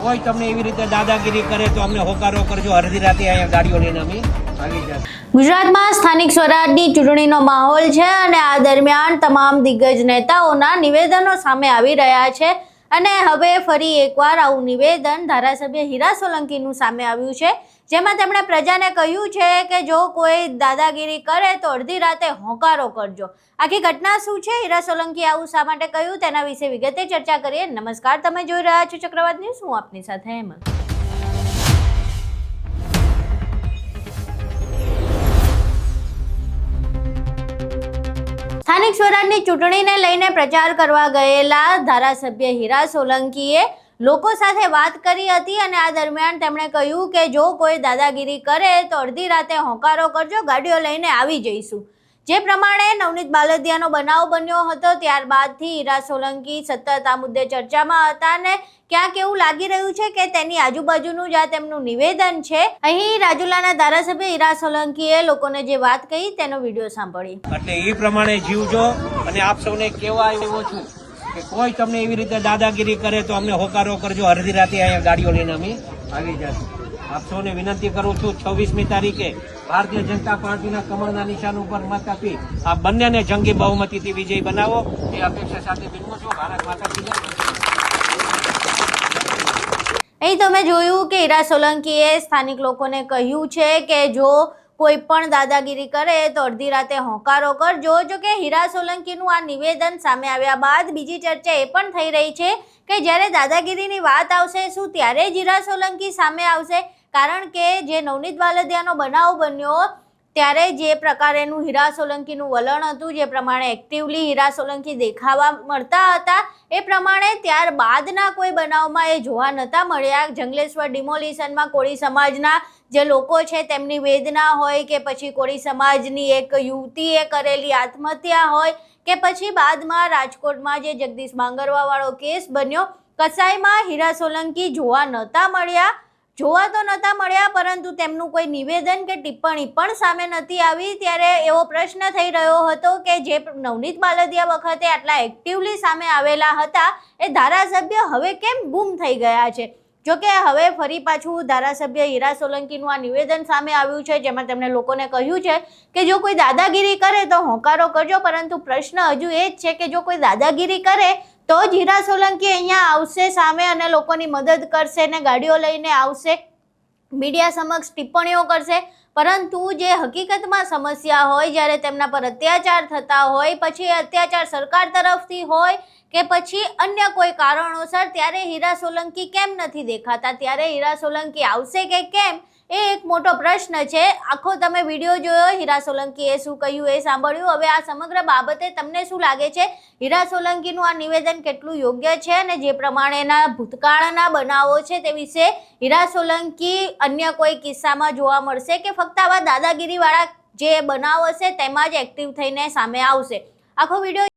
કોઈ તમને એવી રીતે દાદાગીરી કરે તો અમને હોકારો કરજો, અડધી રાતે અહીંયા ગાડીઓ લઈને અમે આવી જશે. ગુજરાતમાં સ્થાનિક સ્વરાજની ચૂંટણીનો માહોલ છે અને આ દરમિયાન તમામ દિગ્ગજ નેતાઓના નિવેદનો સામે આવી રહ્યા છે અને હવે ફરી એકવાર આવું નિવેદન ધારાસભ્ય હીરા સોલંકીનું સામે આવ્યું છે, જેમાં તેમણે પ્રજાને કહ્યું છે કે જો કોઈ દાદાગીરી કરે તો અડધી રાતે હોકારો કરજો. આખી ઘટના શું છે, હીરા સોલંકી આવું શા માટે કહ્યું, તેના વિશે વિગતે ચર્ચા કરીએ. નમસ્કાર, તમે જોઈ રહ્યા છો ચક્રવાત ન્યૂઝ. હું આપની સાથે હેમંત. સ્થાનિક સ્વરાજની ચૂંટણીને લઈને પ્રચાર કરવા ગયેલા ધારાસભ્ય હીરા સોલંકીએ લોકો સાથે વાત કરી હતી અને આ દરમિયાન તેમણે કહ્યું કે જો કોઈ દાદાગીરી કરે તો અડધી રાતે હોકારો કરજો, ગાડીઓ લઈને આવી જઈશું. જે પ્રમાણે નવનીત બાલદિયાનો બનાવ બન્યો હતો ત્યારબાદથી હીરા સોલંકી સતત આ મુદ્દે ચર્ચામાં હતા અને ક્યાંક એવું લાગી રહ્યું છે કે તેની આજુબાજુનું જ આ તેમનું નિવેદન છે. અહીં રાજુલાના ધારાસભ્ય હીરા સોલંકીએ લોકોને જે વાત કહી તેનો વિડીયો સાંભળીએ. એટલે એ પ્રમાણે જીવજો અને આપ સૌને કહેવા આવ્યો છું કે કોઈ તમને એવી રીતે દાદાગીરી કરે તો અમને હોકારો કરજો, અડધી રાતે અહીંયા ગાડીઓ લઈને અમે આવી જશું. આપ સૌને વિનંતી કરું છું, 26મી તારીખે ભારતીય જનતા પાર્ટીના કમળના નિશાન ઉપર મત આપી આ બંનેને જંગી બહુમતીથી વિજય બનાવો એ અપેક્ષા સાથે વિનમું છું. ભારત માતા કી જય. અહીં તમે જોયું કે હીરા સોલંકીએ સ્થાનિક લોકોને કહ્યું છે કે જો કોઈ પણ દાદાગીરી કરે તો અડધી રાતે હોકારો કરજો. જો કે હીરા સોલંકીનું આ નિવેદન સામે આવ્યા બાદ બીજી ચર્ચા એ પણ થઈ રહી છે કે જ્યારે દાદાગીરીની વાત આવશે શું ત્યારે જ હીરા સોલંકી સામે આવશે, કારણ કે જે નવનીત બાલદિયાનો બનાવ બન્યો ત્યારે જે પ્રકારેનું હીરા સોલંકીનું વલણ હતું, જે પ્રમાણે એક્ટિવલી હીરા સોલંકી દેખાવા મળતા હતા, એ પ્રમાણે ત્યારબાદના કોઈ બનાવમાં એ જોવા નહોતા મળ્યા. જંગલેશ્વર ડિમોલિશનમાં કોળી સમાજના જે લોકો છે તેમની વેદના હોય કે પછી કોળી સમાજની એક યુવતીએ કરેલી આત્મહત્યા હોય કે પછી બાદમાં રાજકોટમાં જે જગદીશ બાંગરવાવાળો કેસ બન્યો, કસાઈમાં હીરા સોલંકી જોવા નહોતા મળ્યા, પરંતુ તેમનું કોઈ નિવેદન કે ટિપ્પણી પણ સામે નથી આવી. ત્યારે એવો પ્રશ્ન થઈ રહ્યો હતો કે જે નવનીત બાલદિયા વખતે આટલા એક્ટિવલી સામે આવેલા હતા એ ધારાસભ્ય હવે કેમ ગુમ થઈ ગયા છે. જોકે હવે ફરી પાછું ધારાસભ્ય હીરા સોલંકીનું આ નિવેદન સામે આવ્યું છે, જેમાં તેમણે લોકોને કહ્યું છે કે જો કોઈ દાદાગીરી કરે તો હોકારો કરજો, પરંતુ પ્રશ્ન હજુ એ જ છે કે જો કોઈ દાદાગીરી કરે તો જ હીરા સોલંકી અહીંયા આવશે સામે અને લોકોની મદદ કરશે ને ગાડીઓ લઈને આવશે, મીડિયા સમક્ષ ટિપ્પણીઓ કરશે. પરંતુ જે હકીકતમાં સમસ્યા હોય, જ્યારે તેમના પર અત્યાચાર થતા હોય, પછી અત્યાચાર સરકાર તરફથી હોય કે પછી અન્ય કોઈ કારણોસર, ત્યારે હીરા સોલંકી કેમ નથી દેખાતા, ત્યારે હીરા સોલંકી આવશે કે કેમ, એ એક મોટો પ્રશ્ન છે. આખો તમે વિડીયો જોયો, હીરા સોલંકીએ શું કહ્યું એ સાંભળ્યું. હવે આ સમગ્ર બાબતે તમને શું લાગે છે, હીરા સોલંકીનું આ નિવેદન કેટલું યોગ્ય છે અને જે પ્રમાણેના ભૂતકાળના બનાવો છે તે વિશે હીરા સોલંકી અન્ય કોઈ કિસ્સામાં જોવા મળશે કે ફક્ત આવા દાદાગીરીવાળા જે બનાવ હશે તેમાં જ એક્ટિવ થઈને સામે આવશે? આખો વિડીયો